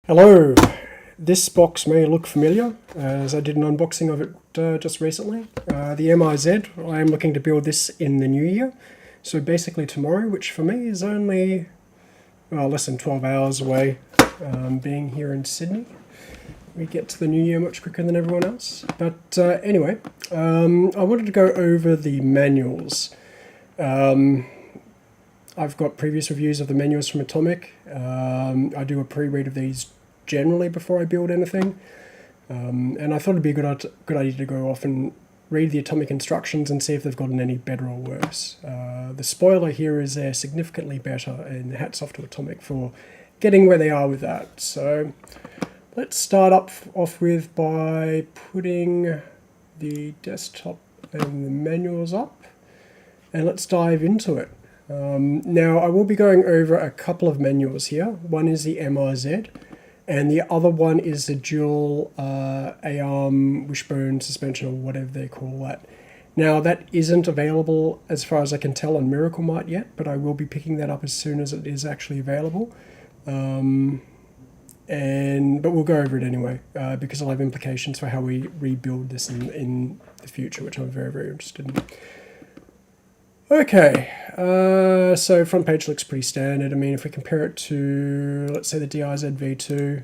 Hello, this box may look familiar as I did an unboxing of it just recently. The MRZ, I am looking to build this in the new year, so basically tomorrow, which for me is only less than 12 hours away, being here in Sydney. We get to the new year much quicker than everyone else. But anyway, I wanted to go over the manuals. I've got previous reviews of the manuals from Atomic. I do a pre-read of these generally before I build anything. And I thought it'd be a good idea to go off and read the Atomic instructions and see if they've gotten any better or worse. The spoiler here is they're significantly better, and hats off to Atomic for getting where they are with that. So let's start off with by putting the desktop and the manuals up, and let's dive into it. Now I will be going over a couple of manuals here. One is the MRZ, and the other one is the dual A-arm wishbone suspension, or whatever they call that. Now that isn't available as far as I can tell on Miracle Mart yet, but I will be picking that up as soon as it is actually available. But we'll go over it anyway, because it'll have implications for how we rebuild this in the future, which I'm very, very interested in. Okay, so front page looks pretty standard. I mean, if we compare it to, let's say, the DIZ V2,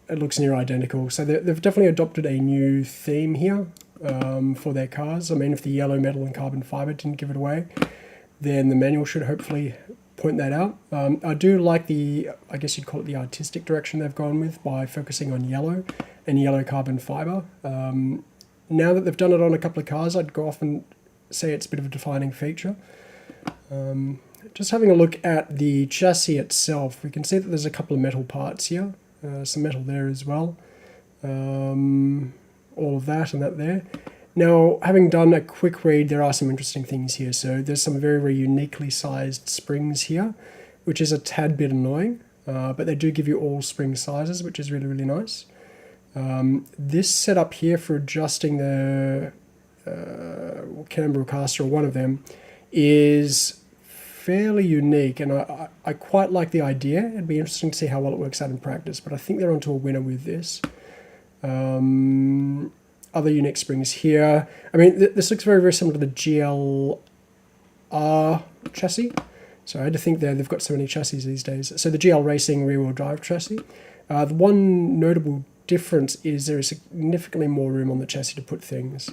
it looks near identical. So they've definitely adopted a new theme here for their cars. I mean, if the yellow metal and carbon fiber didn't give it away, then the manual should hopefully point that out. I do like I guess you'd call it the artistic direction they've gone with by focusing on yellow and yellow carbon fiber. Now that they've done it on a couple of cars, I'd go off and say it's a bit of a defining feature. Just having a look at the chassis itself, we can see that there's a couple of metal parts here, some metal there as well, all of that and that there. Now, having done a quick read, there are some interesting things here. So there's some very, very uniquely sized springs here, which is a tad bit annoying, but they do give you all spring sizes, which is really, really nice. This setup here for adjusting the camber or caster, or one of them, is fairly unique, and I quite like the idea. It'd be interesting to see how well it works out in practice, but I think they're onto a winner with this. Other unique springs here. I mean, this looks very, very similar to the GLR chassis. So I had to think they've got so many chassis these days. So the GL Racing rear-wheel drive chassis. The one notable difference is there is significantly more room on the chassis to put things.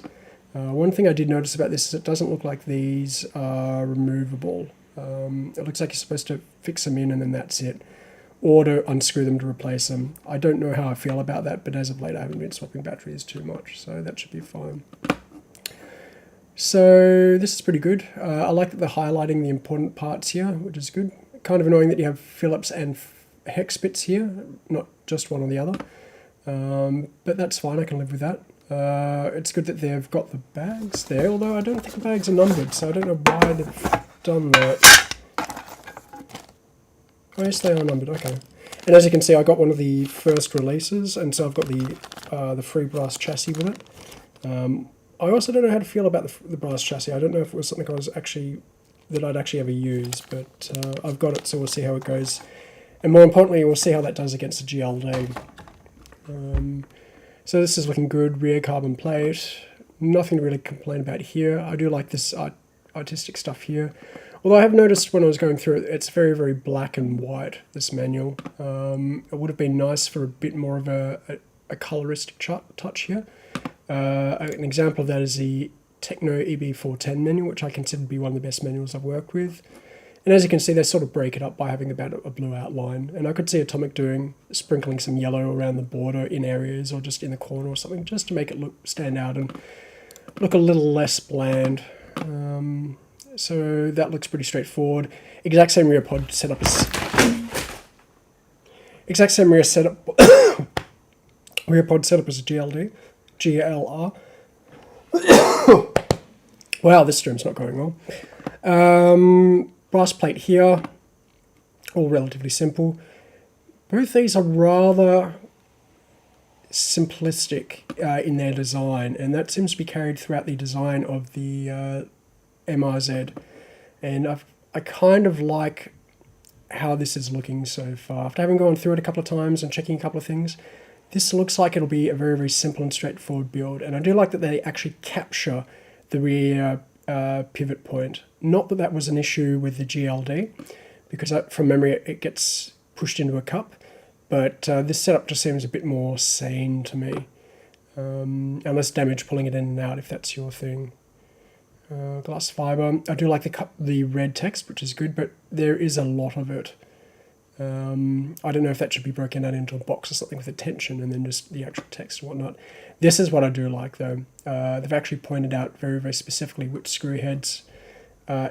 One thing I did notice about this is it doesn't look like these are removable. It looks like you're supposed to fix them in and then that's it, or to unscrew them to replace them. I don't know how I feel about that, but as of late I haven't been swapping batteries too much, so that should be fine. So this is pretty good. I like that they're highlighting the important parts here, which is good. Kind of annoying that you have Phillips and hex bits here, not just one or the other. But that's fine, I can live with that. It's good that they've got the bags there, although I don't think the bags are numbered, so I don't know why they've done that. Oh yes, they are numbered, okay. And as you can see, I got one of the first releases, and so I've got the free brass chassis with it. I also don't know how to feel about the brass chassis. I don't know if it was something I'd actually ever use, but I've got it, so we'll see how it goes. And more importantly, we'll see how that does against the GLD. So this is looking good. Rear carbon plate, nothing to really complain about here. I do like this artistic stuff here. Although I have noticed when I was going through it, it's very, very black and white, this manual. It would have been nice for a bit more of a coloristic touch here. An example of that is the Techno EB410 manual, which I consider to be one of the best manuals I've worked with. And as you can see, they sort of break it up by having about a blue outline. And I could see Atomic sprinkling some yellow around the border in areas, or just in the corner or something, just to make it stand out and look a little less bland. So that looks pretty straightforward. Exact same rear pod setup as rear pod setup as a GLR. Wow, this stream's not going well. Brass plate here, all relatively simple. Both these are rather simplistic in their design, and that seems to be carried throughout the design of the MRZ. And I kind of like how this is looking so far. After having gone through it a couple of times and checking a couple of things, this looks like it'll be a very, very simple and straightforward build. And I do like that they actually capture the rear pivot point. Not that that was an issue with the GLD, because from memory it gets pushed into a cup, but this setup just seems a bit more sane to me. And less damage pulling it in and out if that's your thing. Glass fiber. I do like the red text, which is good, but there is a lot of it. I don't know if that should be broken out into a box or something with a tension and then just the actual text and whatnot. This is what I do like though. They've actually pointed out very, very specifically which screw heads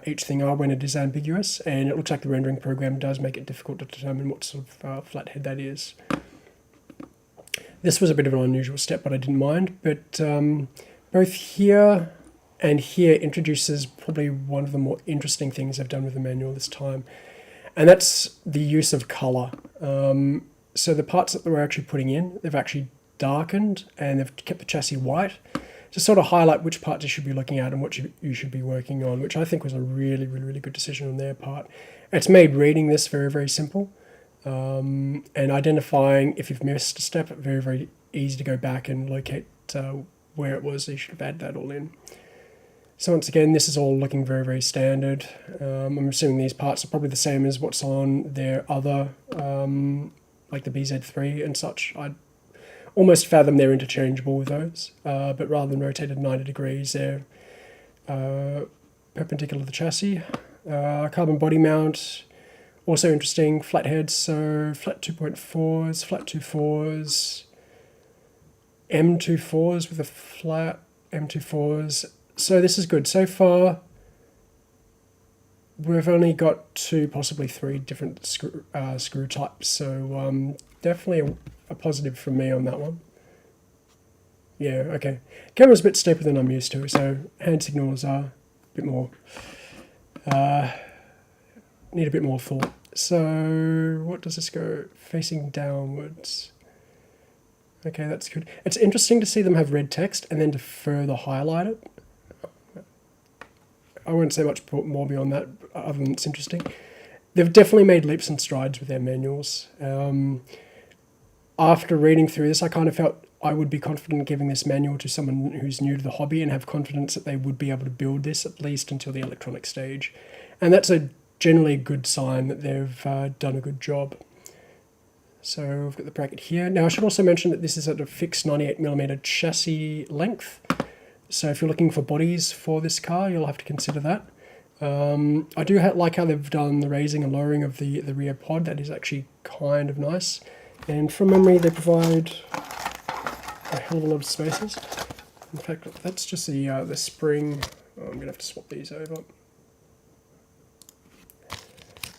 each thing are when it is ambiguous, and it looks like the rendering program does make it difficult to determine what sort of flathead that is. This was a bit of an unusual step, but I didn't mind. But both here and here introduces probably one of the more interesting things I've done with the manual this time, and that's the use of colour. So the parts that we're actually putting in, they've actually darkened and they've kept the chassis white to sort of highlight which parts you should be looking at and what you should be working on, which I think was a really, really, really good decision on their part. It's made reading this very, very simple. And identifying if you've missed a step, very, very easy to go back and locate where it was. So you should have added that all in. So once again, this is all looking very, very standard. I'm assuming these parts are probably the same as what's on their other, like the BZ3 and such. I'd almost fathom they're interchangeable with those, but rather than rotated 90 degrees, they're perpendicular to the chassis. Carbon body mount. Also interesting, flatheads, so flat 2.4s, flat 2.4s, M24s with a flat M24s. So this is good. So far, we've only got 2, possibly 3 different screw types. So definitely a positive from me on that one. Yeah, okay. Camera's a bit steeper than I'm used to, so hand signals are a bit more, need a bit more thought. So what does this go? Facing downwards. Okay, that's good. It's interesting to see them have red text and then to further highlight it. I won't say much more beyond that, other than it's interesting. They've definitely made leaps and strides with their manuals. After reading through this, I kind of felt I would be confident giving this manual to someone who's new to the hobby and have confidence that they would be able to build this at least until the electronic stage. And that's generally a good sign that they've done a good job. So we've got the bracket here. Now I should also mention that this is at a fixed 98mm chassis length. So if you're looking for bodies for this car, you'll have to consider that. I do like how they've done the raising and lowering of the rear pod. That is actually kind of nice. And from memory, they provide a hell of a lot of spaces. In fact, that's just the spring. Oh, I'm going to have to swap these over.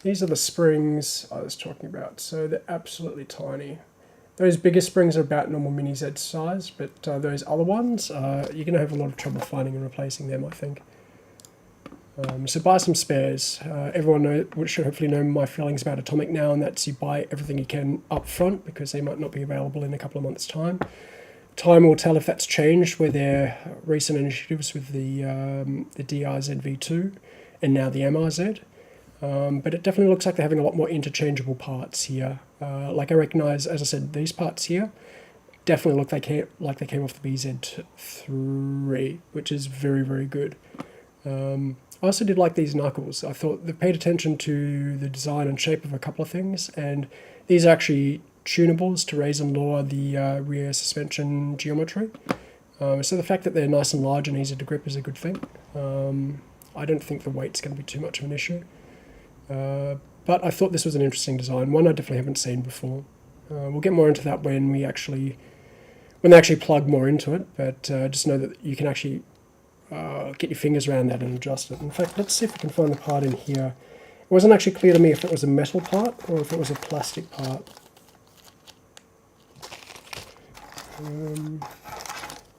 These are the springs I was talking about, so they're absolutely tiny. Those bigger springs are about normal Mini Z size, but those other ones, you're going to have a lot of trouble finding and replacing them, I think. So buy some spares. Everyone should hopefully know my feelings about Atomic now, and that's you buy everything you can up front because they might not be available in a couple of months' time. Time will tell if that's changed with their recent initiatives with the DRZ V2 and now the MRZ. But it definitely looks like they're having a lot more interchangeable parts here. Like I recognise, as I said, these parts here definitely look like they came off the BZ3, which is very, very good. I also did like these knuckles. I thought they paid attention to the design and shape of a couple of things, and these are actually tunables to raise and lower the rear suspension geometry. So the fact that they're nice and large and easy to grip is a good thing. I don't think the weight's going to be too much of an issue. But I thought this was an interesting design, one I definitely haven't seen before. We'll get more into that when they actually plug more into it, but just know that you can actually get your fingers around that and adjust it. In fact, let's see if we can find the part in here. It wasn't actually clear to me if it was a metal part or if it was a plastic part.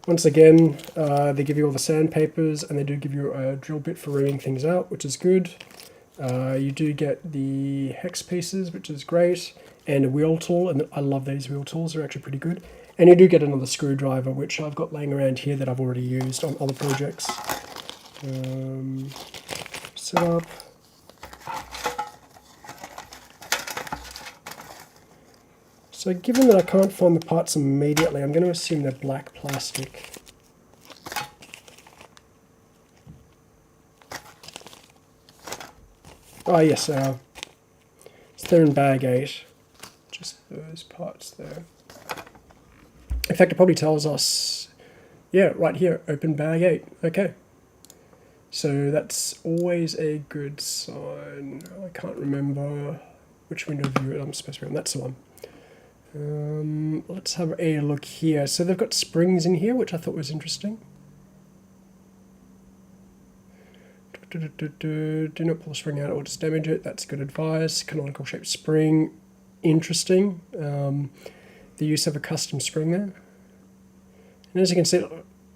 Once again, they give you all the sandpapers and they do give you a drill bit for reaming things out, which is good. You do get the hex pieces, which is great, and a wheel tool, and I love these wheel tools, they're actually pretty good. And you do get another screwdriver, which I've got laying around here that I've already used on other projects. Set up. So given that I can't find the parts immediately, I'm going to assume they're black plastic. Oh yes, they are. So they're in bag 8. Just those parts there. In fact, it probably tells us, yeah, right here, open bag 8. Okay. So that's always a good sign. I can't remember which window view I'm supposed to be on. That's the one. Let's have a look here. So they've got springs in here, which I thought was interesting. Do not pull the spring out or just damage it. That's good advice. Canonical shaped spring. Interesting. The use of a custom spring there. And as you can see,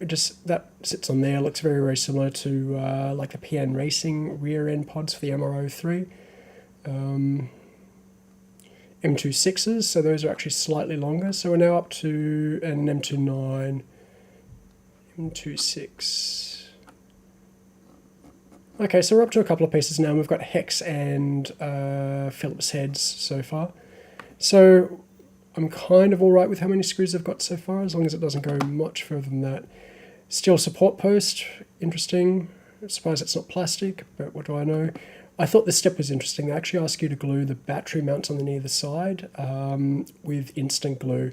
just that sits on there. Looks very, very similar to like the PN Racing rear end pods for the MR03. M26s, so those are actually slightly longer. So we're now up to an M29, M26. Okay, so we're up to a couple of pieces now. We've got hex and Phillips heads so far. So I'm kind of alright with how many screws I've got so far, as long as it doesn't go much further than that. Steel support post, interesting. I'm surprised it's not plastic, but what do I know? I thought this step was interesting. They actually ask you to glue the battery mounts on the either side with instant glue.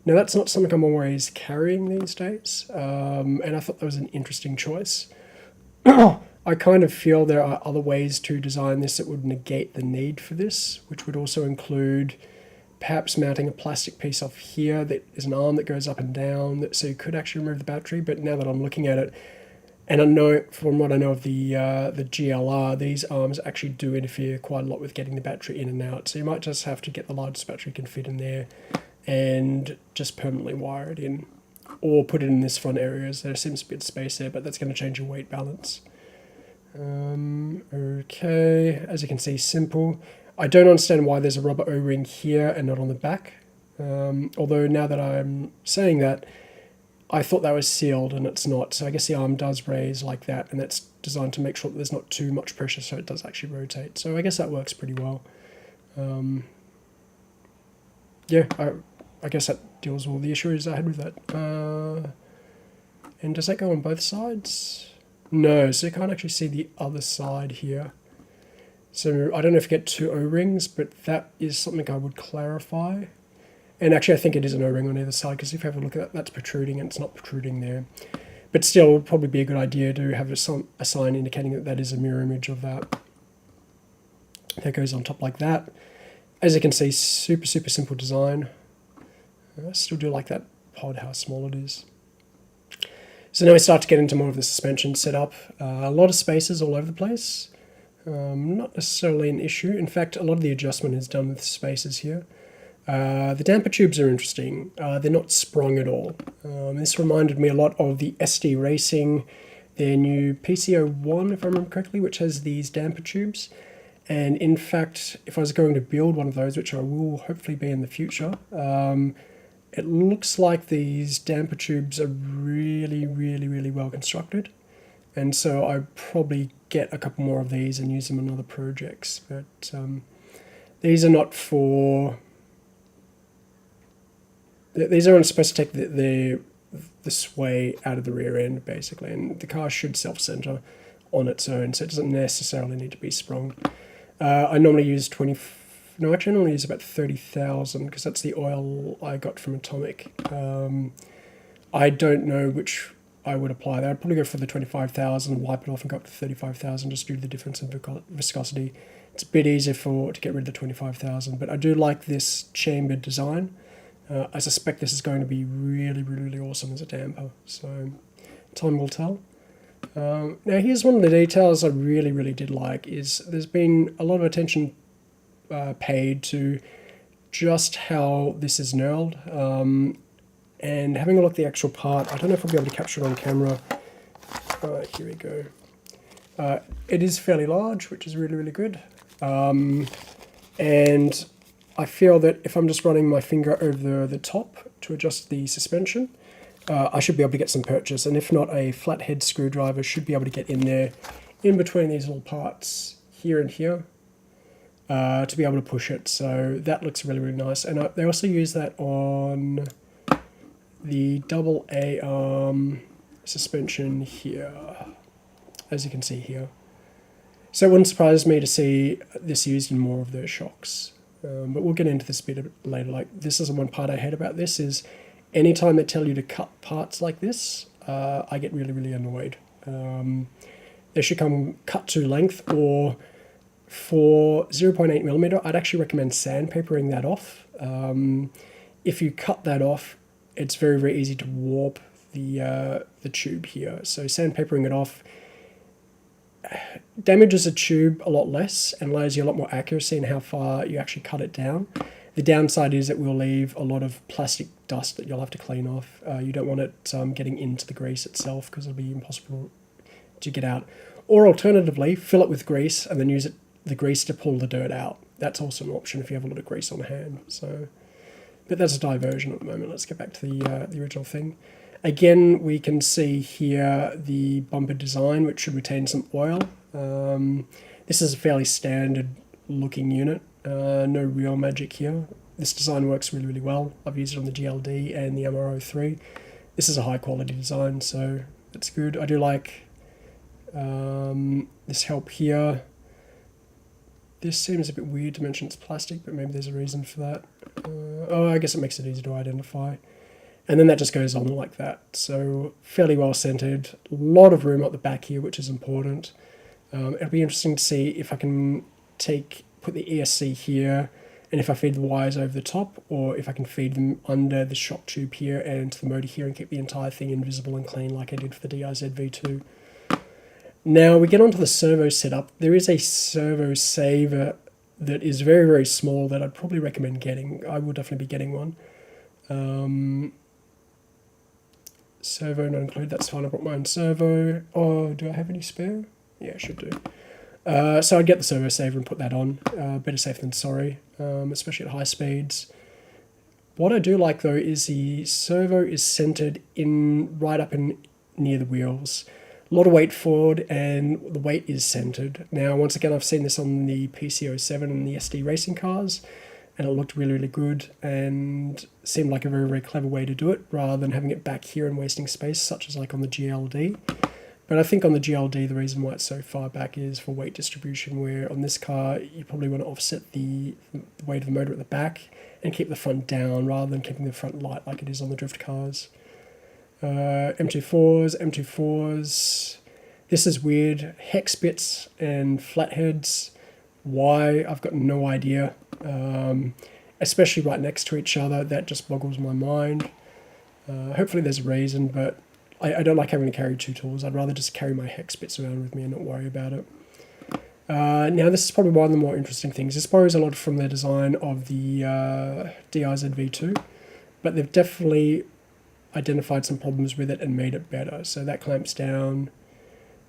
Now that's not something I'm always carrying these days, and I thought that was an interesting choice. I kind of feel there are other ways to design this that would negate the need for this, which would also include perhaps mounting a plastic piece off here that is an arm that goes up and down, so you could actually remove the battery. But now that I'm looking at it, and I know from what I know of the GLR, these arms actually do interfere quite a lot with getting the battery in and out. So you might just have to get the largest battery you can fit in there and just permanently wire it in, or put it in this front area, as there seems to be space there, but that's going to change your weight balance. Okay, as you can see, simple. I don't understand why there's a rubber O-ring here and not on the back. Although now that I'm saying that, I thought that was sealed and it's not. So I guess the arm does raise like that, and that's designed to make sure that there's not too much pressure, so it does actually rotate. So I guess that works pretty well. Yeah, I guess that deals with all the issues I had with that. And does that go on both sides? No, so you can't actually see the other side here. So I don't know if you get two O-rings, but that is something I would clarify. And actually I think it is an O-ring on either side, because if you have a look at that, that's protruding and it's not protruding there. But still, it would probably be a good idea to have a sign indicating that that is a mirror image of that. That goes on top like that. As you can see, super, super simple design. I still do like that pod, how small it is. So now we start to get into more of the suspension setup. A lot of spaces all over the place. Not necessarily an issue. In fact, a lot of the adjustment is done with spaces here. The damper tubes are interesting. They're not sprung at all. This reminded me a lot of the SD Racing, their new PCO1, if I remember correctly, which has these damper tubes. And in fact, if I was going to build one of those, which I will hopefully be in the future, it looks like these damper tubes are really, really, really well constructed. And so I'd probably get a couple more of these and use them on other projects. But these are not for... These aren't supposed to take the sway out of the rear end, basically. And the car should self-center on its own, so it doesn't necessarily need to be sprung. I normally use I normally use about 30,000, because that's the oil I got from Atomic. I don't know which I would apply there. I'd probably go for the 25,000, wipe it off and go up to 35,000, just due to the difference in viscosity. It's a bit easier to get rid of the 25,000, but I do like this chambered design. I suspect this is going to be really, really, really awesome as a damper, so time will tell. Now here's one of the details I really, really did like, is there's been a lot of attention paid to just how this is knurled, and having a look at the actual part. I don't know if I'll be able to capture it on camera. Here we go. It is fairly large, which is really, really good, and I feel that if I'm just running my finger over the top to adjust the suspension, I should be able to get some purchase, and if not, a flathead screwdriver should be able to get in there, in between these little parts, here and here, to be able to push it. So that looks really, really nice. And they also use that on the double A arm suspension here, as you can see here. So it wouldn't surprise me to see this used in more of those shocks. But we'll get into this a bit later. Like, this is the one part I hate about this is anytime they tell you to cut parts like this, I get really, really annoyed. They should come cut to length, or for 0.8mm, I'd actually recommend sandpapering that off. If you cut that off, it's very, very easy to warp the tube here. So sandpapering it off damages a tube a lot less and allows you a lot more accuracy in how far you actually cut it down. The downside is it will leave a lot of plastic dust that you'll have to clean off. You don't want it getting into the grease itself because it'll be impossible to get out. Or alternatively, fill it with grease and then use the grease to pull the dirt out. That's also an option if you have a lot of grease on hand. So, but that's a diversion at the moment. Let's get back to the original thing. Again, we can see here the bumper design, which should retain some oil. This is a fairly standard looking unit. No real magic here. This design works really, really well. I've used it on the GLD and the MRO3. This is a high quality design, so that's good. I do like this help here. This seems a bit weird to mention it's plastic, but maybe there's a reason for that. Oh, I guess it makes it easy to identify. And then that just goes on like that. So fairly well centered. A lot of room at the back here, which is important. It'll be interesting to see if I can put the ESC here, and if I feed the wires over the top, or if I can feed them under the shock tube here and to the motor here and keep the entire thing invisible and clean like I did for the DIZ V2. Now we get onto the servo setup. There is a servo saver that is very, very small that I'd probably recommend getting. I will definitely be getting one. Servo not included, that's fine. I brought my own servo. Oh, do I have any spare? Yeah, I should do. So I'd get the servo saver and put that on. Better safe than sorry, especially at high speeds. What I do like though is the servo is centered right up in near the wheels. A lot of weight forward and the weight is centered. Now, once again, I've seen this on the PC07 and the SD racing cars, and it looked really, really good and seemed like a very, very clever way to do it rather than having it back here and wasting space, such as like on the GLD. But I think on the GLD, the reason why it's so far back is for weight distribution, where on this car, you probably want to offset the weight of the motor at the back and keep the front down rather than keeping the front light like it is on the drift cars. M24s. This is weird. Hex bits and flatheads. Why? I've got no idea. Especially right next to each other, that just boggles my mind. Hopefully there's a reason, but I don't like having to carry two tools. I'd rather just carry my hex bits around with me and not worry about it. Now this is probably one of the more interesting things. This borrows a lot from the design of the DIZ V2, but they've definitely identified some problems with it and made it better. So that clamps down.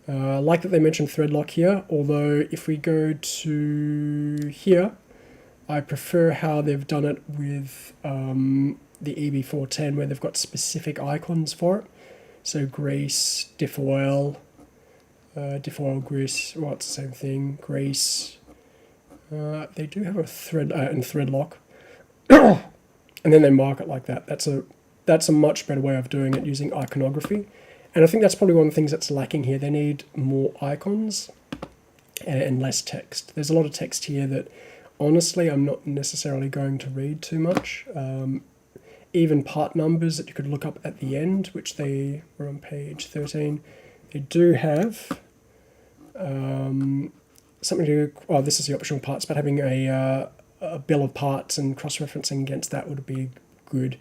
I like that they mentioned thread lock here, although if we go to here, I prefer how they've done it with the EB410, where they've got specific icons for it. So grease, diff oil grease, well, it's the same thing, grease. They do have a thread and thread lock, and then they mark it like that. That's a much better way of doing it using iconography. And I think that's probably one of the things that's lacking here. They need more icons and less text. There's a lot of text here that, honestly, I'm not necessarily going to read too much. Even part numbers that you could look up at the end, which they were on page 13. They do have something to do, well, this is the optional parts, but having a bill of parts and cross-referencing against that would be good.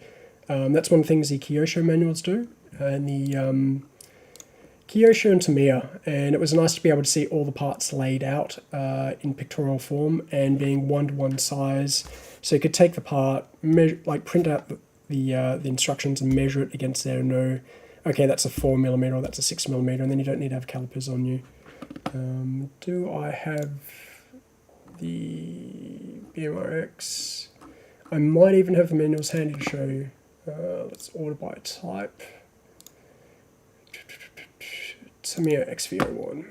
That's one of the things the Kyosho manuals do, and the Kyosho and Tamiya, and it was nice to be able to see all the parts laid out in pictorial form and being one-to-one size, so you could take the part, print out the instructions and measure it against there and know, okay, that's a 4mm or that's a 6mm, and then you don't need to have calipers on you. Do I have the BMRX? I might even have the manuals handy to show you. Let's order by type. Tamiya XV01.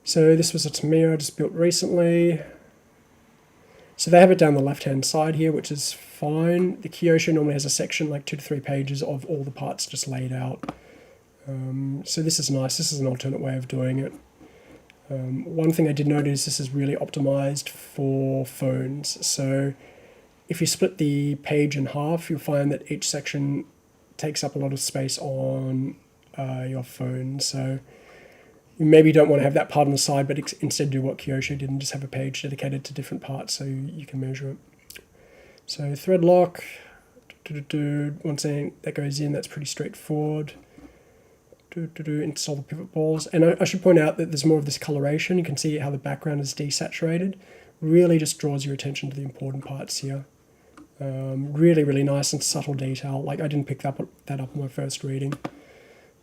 So this was a Tamiya I just built recently. So they have it down the left-hand side here, which is fine. The Kyosho normally has a section like 2 to 3 pages of all the parts just laid out. So this is nice. This is an alternate way of doing it. One thing I did notice, this is really optimized for phones. So if you split the page in half, you'll find that each section takes up a lot of space on your phone. So you maybe don't want to have that part on the side, but instead do what Kyosho did and just have a page dedicated to different parts so you can measure it. So thread lock, once again, that goes in, that's pretty straightforward. Install the pivot balls. And I should point out that there's more of this coloration. You can see how the background is desaturated. Really just draws your attention to the important parts here. Really, really nice and subtle detail. Like I didn't pick that up on my first reading.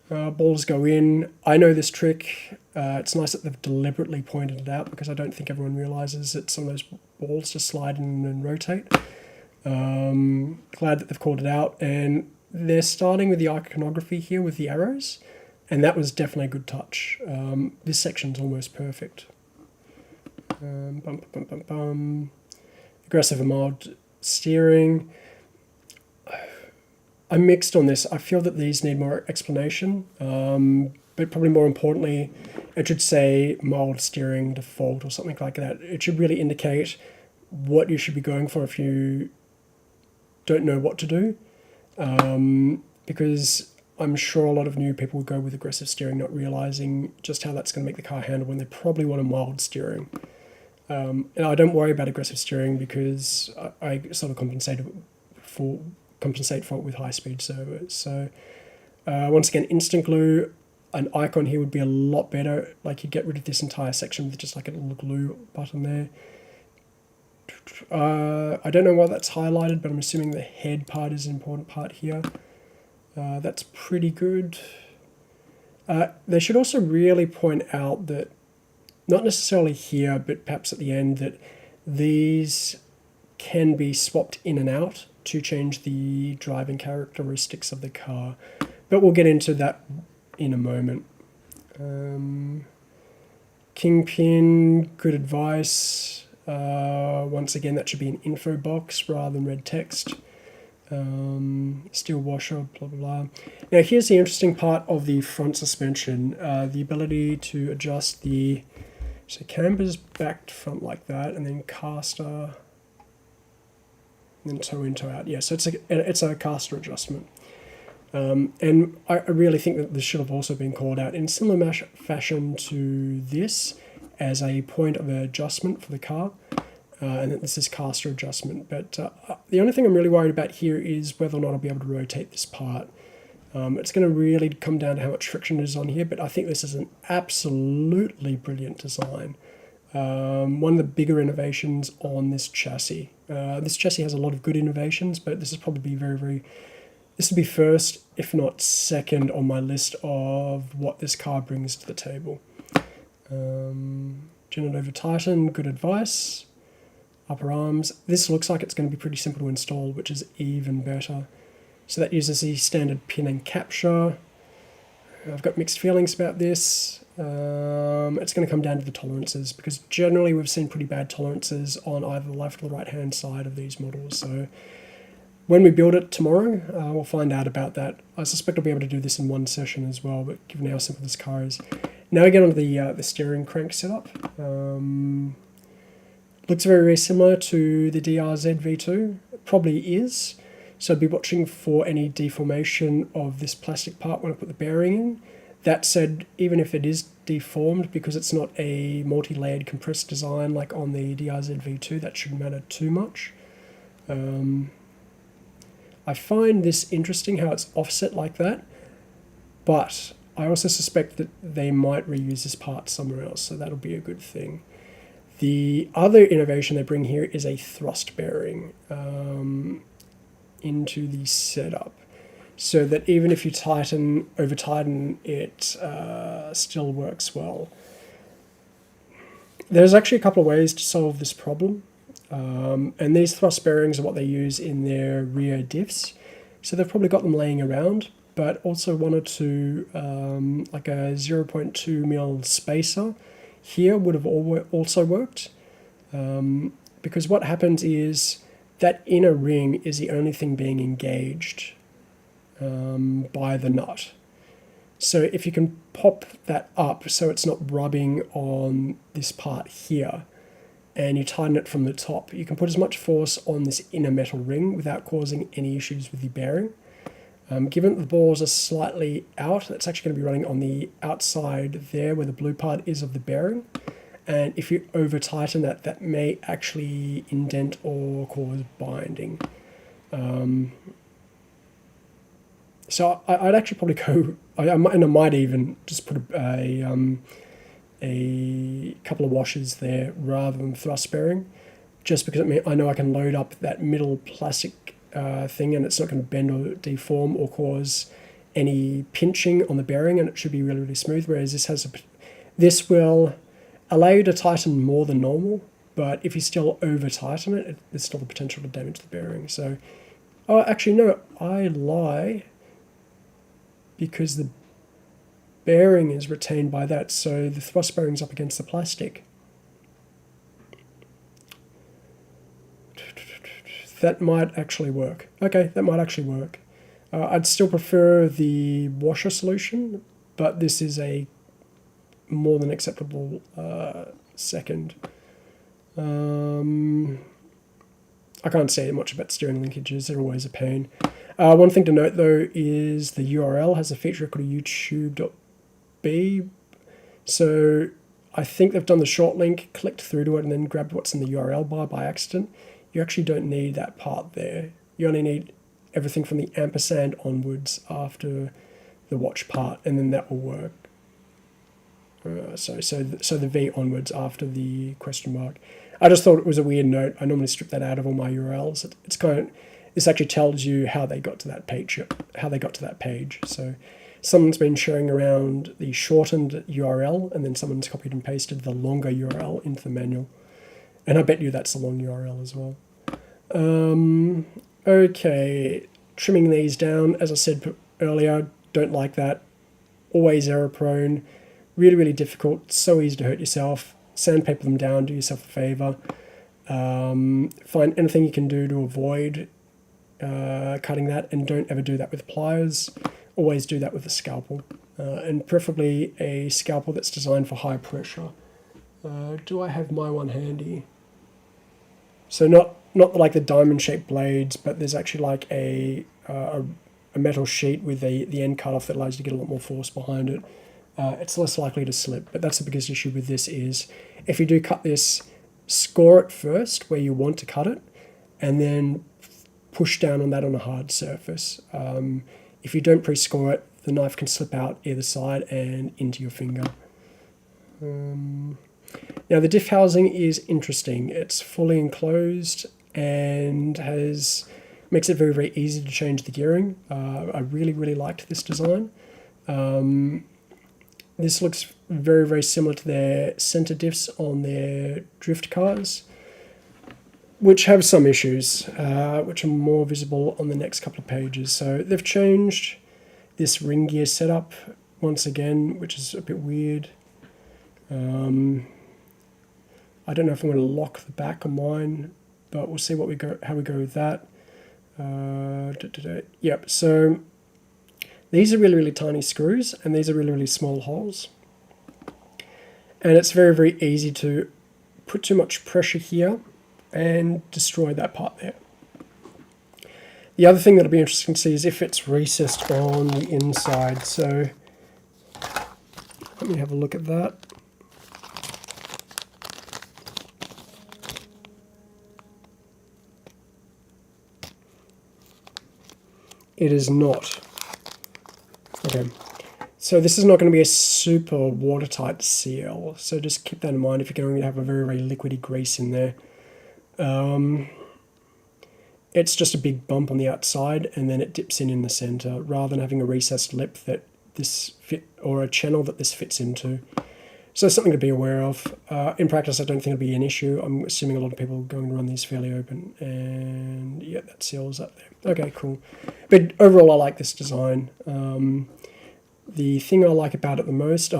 Balls go in. I know this trick. It's nice that they've deliberately pointed it out because I don't think everyone realizes that some of those balls just slide in and rotate. Glad that they've called it out. And they're starting with the iconography here with the arrows. And that was definitely a good touch. This section's almost perfect. Aggressive and mild steering. I'm mixed on this. I feel that these need more explanation, but probably more importantly, it should say mild steering default or something like that. It should really indicate what you should be going for if you don't know what to do, because I'm sure a lot of new people will go with aggressive steering, not realizing just how that's going to make the car handle when they probably want a mild steering. And I don't worry about aggressive steering because I sort of compensate for it with high-speed servos. So once again, instant glue, an icon here would be a lot better. Like you get rid of this entire section with just like a little glue button there. I don't know why that's highlighted, but I'm assuming the head part is an important part here. That's pretty good. They should also really point out that, not necessarily here, but perhaps at the end, that these can be swapped in and out to change the driving characteristics of the car. But we'll get into that in a moment. Kingpin, good advice. Once again, that should be an info box rather than red text. Steel washer, blah, blah, blah. Now, here's the interesting part of the front suspension. The ability to adjust the... So camber's back to front like that, and then caster... and then toe in, toe out. Yeah, so it's a caster adjustment. And I really think that this should have also been called out in similar fashion to this as a point of adjustment for the car. And that this is caster adjustment. But the only thing I'm really worried about here is whether or not I'll be able to rotate this part. It's going to really come down to how much friction is on here, but I think this is an absolutely brilliant design. One of the bigger innovations on this chassis. This chassis has a lot of good innovations, but this is probably this would be first, if not second, on my list of what this car brings to the table. Generate over Titan, good advice. Upper arms. This looks like it's going to be pretty simple to install, which is even better. So that uses the standard pin and capture. I've got mixed feelings about this. It's going to come down to the tolerances, because generally we've seen pretty bad tolerances on either the left or the right hand side of these models. So when we build it tomorrow, we'll find out about that. I suspect I'll be able to do this in one session as well, but given how simple this car is. Now we get onto the steering crank setup. Looks very, very similar to the MRZ RWD. It probably is. So I'd be watching for any deformation of this plastic part when I put the bearing in. That said, even if it is deformed, because it's not a multi-layered compressed design like on the MRZ RWD, that shouldn't matter too much. I find this interesting how it's offset like that, but I also suspect that they might reuse this part somewhere else, so that'll be a good thing. The other innovation they bring here is a thrust bearing into the setup, so that even if you over tighten, it still works well. There's actually a couple of ways to solve this problem, and these thrust bearings are what they use in their rear diffs, so they've probably got them laying around, but also one or two, like a 0.2 mil spacer here would have also worked, because what happens is that inner ring is the only thing being engaged by the nut. So if you can pop that up so it's not rubbing on this part here, and you tighten it from the top, you can put as much force on this inner metal ring without causing any issues with the bearing. Given that the balls are slightly out, it's actually going to be running on the outside there where the blue part is of the bearing. And if you over tighten that, that may actually indent or cause binding. So I'd actually probably go, I might even just put a couple of washers there rather than thrust bearing, just because I know I can load up that middle plastic thing and it's not going to bend or deform or cause any pinching on the bearing, and it should be really, really smooth, whereas this will allow you to tighten more than normal, but if you still over tighten it, there's still the potential to damage the bearing. So, oh, actually no, I lie, because the bearing is retained by that, so the thrust bearing's up against the plastic. That might actually work. Okay, that might actually work. I'd still prefer the washer solution, but this is a more than acceptable second. I can't say much about steering linkages, they're always a pain. One thing to note though is the URL has a feature called youtube.b, so I think they've done the short link, clicked through to it, and then grabbed what's in the URL bar by accident. You actually don't need that part there. You only need everything from the ampersand onwards after the watch part, and then that will work. So the V onwards after the question mark. I just thought it was a weird note. I normally strip that out of all my URLs. It's kind of, this actually tells you how they got to that page. So someone's been sharing around the shortened URL, and then someone's copied and pasted the longer URL into the manual. And I bet you that's a long URL as well. Okay, trimming these down, as I said earlier, don't like that. Always error prone, really, really difficult, so easy to hurt yourself. Sandpaper them down, do yourself a favor. Find anything you can do to avoid cutting that, and don't ever do that with pliers. Always do that with a scalpel, and preferably a scalpel that's designed for high pressure. Do I have my one handy? So not like the diamond-shaped blades, but there's actually like a metal sheet with the end cut off that allows you to get a lot more force behind it. It's less likely to slip, but that's the biggest issue with this is if you do cut this, score it first where you want to cut it, and then push down on that on a hard surface. If you don't pre-score it, the knife can slip out either side and into your finger. Now the diff housing is interesting. It's fully enclosed and makes it very, very easy to change the gearing. I really, really liked this design. This looks very, very similar to their center diffs on their drift cars, which have some issues, which are more visible on the next couple of pages. So they've changed this ring gear setup once again, which is a bit weird. I don't know if I'm going to lock the back on mine, but we'll see how we go with that. Yep, so these are really, really tiny screws, and these are really, really small holes. And it's very, very easy to put too much pressure here and destroy that part there. The other thing that'll be interesting to see is if it's recessed on the inside. So let me have a look at that. It is not. Okay, so this is not going to be a super watertight seal, so just keep that in mind if you're going to have a very, very liquidy grease in there. It's just a big bump on the outside, and then it dips in the center, rather than having a recessed lip that this fit, or a channel that this fits into. So something to be aware of. In practice, I don't think it'll be an issue. I'm assuming a lot of people are going to run these fairly open, and yeah, that seal is up there. Okay, cool. But overall, I like this design. The thing I like about it the most,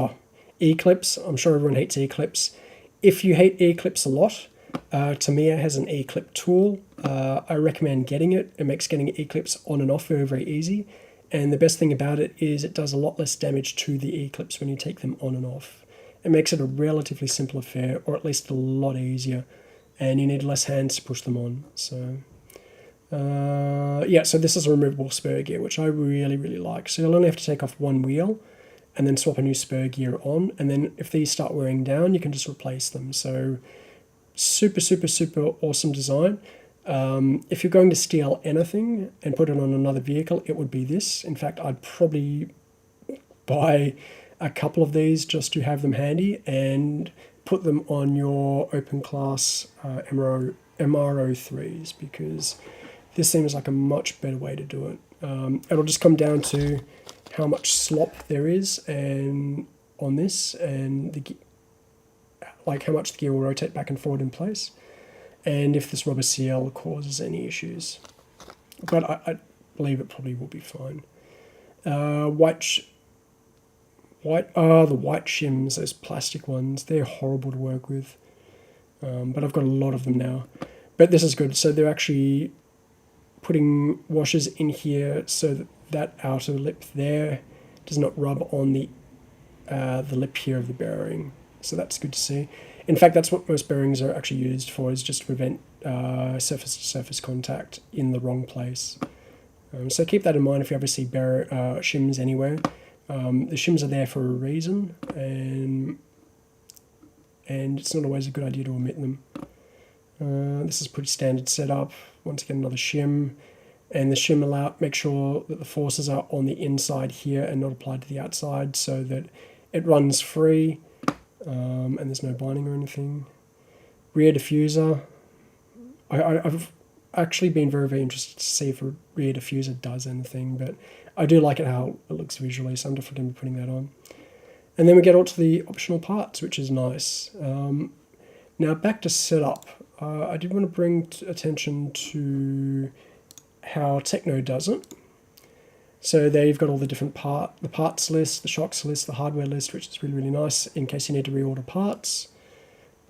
E-clips. I'm sure everyone hates E-clips. If you hate E-clips a lot, Tamiya has an E-clip tool. I recommend getting it. It makes getting E-clips on and off very, very easy. And the best thing about it is it does a lot less damage to the E-clips when you take them on and off. It makes it a relatively simple affair, or at least a lot easier. And you need less hands to push them on. So, yeah, so this is a removable spur gear, which I really, really like. So you'll only have to take off one wheel and then swap a new spur gear on. And then if these start wearing down, you can just replace them. So super, super, super awesome design. If you're going to steal anything and put it on another vehicle, it would be this. In fact, I'd probably buy a couple of these just to have them handy and put them on your open class MRO3s, because this seems like a much better way to do it. It'll just come down to how much slop there is and on this, and like how much the gear will rotate back and forward in place, and if this rubber seal causes any issues. But I believe it probably will be fine. The white shims, those plastic ones, they're horrible to work with. But I've got a lot of them now. But this is good. So they're actually putting washers in here so that that outer lip there does not rub on the lip here of the bearing. So that's good to see. In fact, that's what most bearings are actually used for, is just to prevent surface-to-surface contact in the wrong place. So keep that in mind if you ever see shims anywhere. The shims are there for a reason, and it's not always a good idea to omit them. This is pretty standard setup. Once again, another shim, and the shim make sure that the forces are on the inside here and not applied to the outside, so that it runs free, and there's no binding or anything. Rear diffuser. I've actually been very, very interested to see if a rear diffuser does anything, but I do like it how it looks visually, so I'm definitely going to be putting that on. And then we get on to the optional parts, which is nice. Now back to setup. I did want to bring attention to how Techno does it. So they've got all the different the parts list, the shocks list, the hardware list, which is really, really nice in case you need to reorder parts.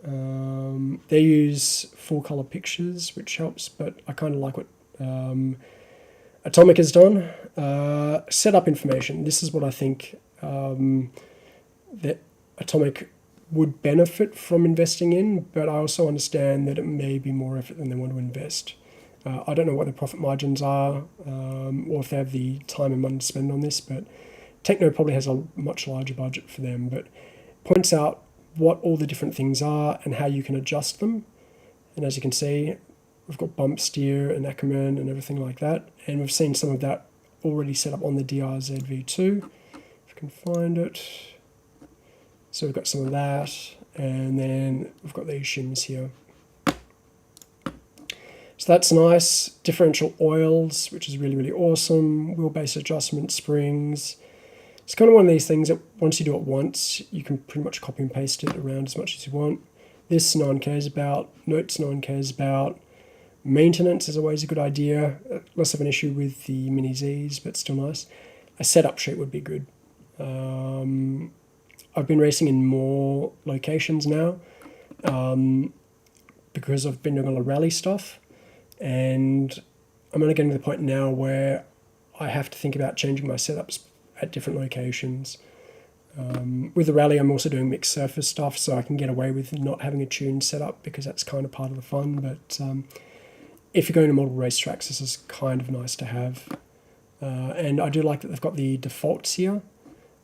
They use full color pictures, which helps, but I kind of like what Atomic has done. Setup information. This is what I think that Atomic would benefit from investing in, but I also understand that it may be more effort than they want to invest. I don't know what their profit margins are, or if they have the time and money to spend on this, but Techno probably has a much larger budget for them, but points out what all the different things are and how you can adjust them. And as you can see, we've got bump steer and Ackerman and everything like that, and we've seen some of that already set up on the MRZ RWD. If I can find it. So we've got some of that, and then we've got these shims here. So that's nice. Differential oils, which is really, really awesome. Wheelbase adjustment, springs. It's kind of one of these things that once you do it once, you can pretty much copy and paste it around as much as you want. This no one cares about. Notes no one cares about. Maintenance is always a good idea. Less of an issue with the Mini Zs, but still nice. A setup sheet would be good. I've been racing in more locations now because I've been doing a lot of rally stuff, and I'm only getting to the point now where I have to think about changing my setups at different locations. With the rally, I'm also doing mixed surface stuff, so I can get away with not having a tuned setup because that's kind of part of the fun, but if you're going to model racetracks, this is kind of nice to have. And I do like that they've got the defaults here.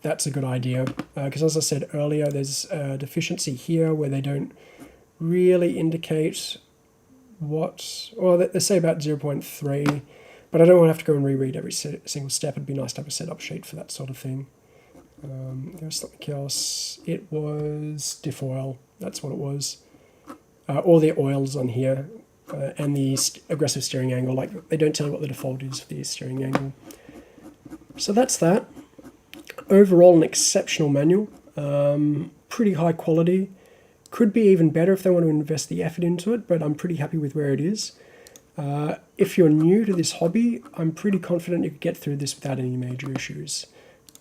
That's a good idea, because as I said earlier, there's a deficiency here where they don't really indicate what, well, they say about 0.3, but I don't want to have to go and reread every single step. It'd be nice to have a setup sheet for that sort of thing. There's something else. It was diff oil. That's what it was. All the oils on here, and the aggressive steering angle. Like, they don't tell you what the default is for the steering angle. So that's that. Overall, an exceptional manual. Pretty high quality. Could be even better if they want to invest the effort into it, but I'm pretty happy with where it is. If you're new to this hobby, I'm pretty confident you could get through this without any major issues.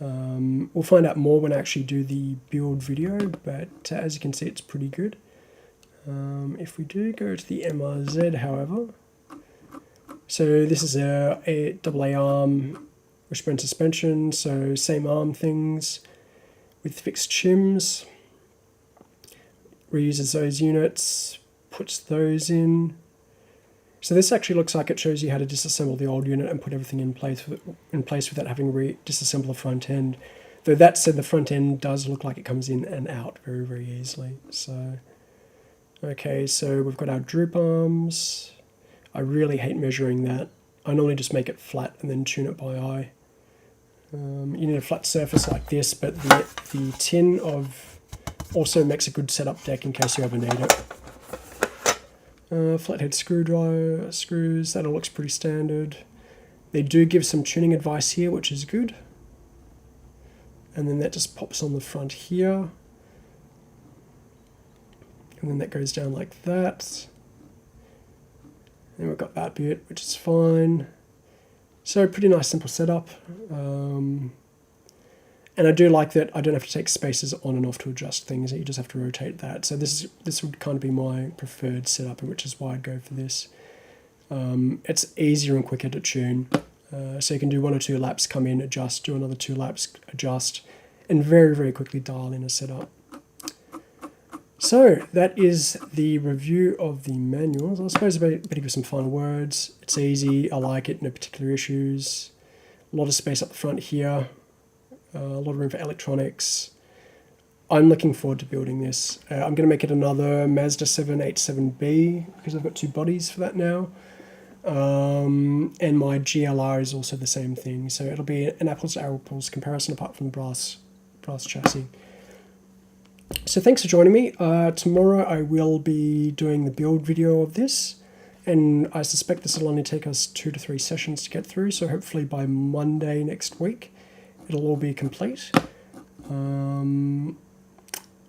We'll find out more when I actually do the build video, but as you can see, it's pretty good. If we do go to the MRZ, however, so this is a AA arm wishbone suspension, so same arm things with fixed shims. Reuses those units, puts those in. So this actually looks like it shows you how to disassemble the old unit and put everything in place without having to disassemble the front end. Though that said, the front end does look like it comes in and out very, very easily. So, okay, so we've got our droop arms. I really hate measuring that. I normally just make it flat and then tune it by eye. You need a flat surface like this, but the tin also makes a good setup deck in case you ever need it. Flathead screws, that all looks pretty standard. They do give some tuning advice here, which is good. And then that just pops on the front here. And then that goes down like that. And we've got that bit, which is fine. So pretty nice simple setup. And I do like that I don't have to take spacers on and off to adjust things. You just have to rotate that. So this would kind of be my preferred setup, which is why I'd go for this. It's easier and quicker to tune. So you can do 1 or 2 laps, come in, adjust, do another 2 laps, adjust, and very, very quickly dial in a setup. So that is the review of the manuals. I suppose I better give some final words. It's easy, I like it, no particular issues. A lot of space up the front here. A lot of room for electronics. I'm looking forward to building this. I'm going to make it another Mazda 787B because I've got 2 bodies for that now. And my GLR is also the same thing. So it'll be an apples to apples comparison apart from the brass chassis. So thanks for joining me. Tomorrow I will be doing the build video of this. And I suspect this will only take us 2 to 3 sessions to get through. So hopefully by Monday next week, it'll all be complete.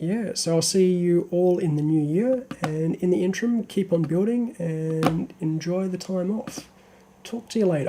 Yeah, so I'll see you all in the new year, and in the interim, keep on building and enjoy the time off. Talk to you later.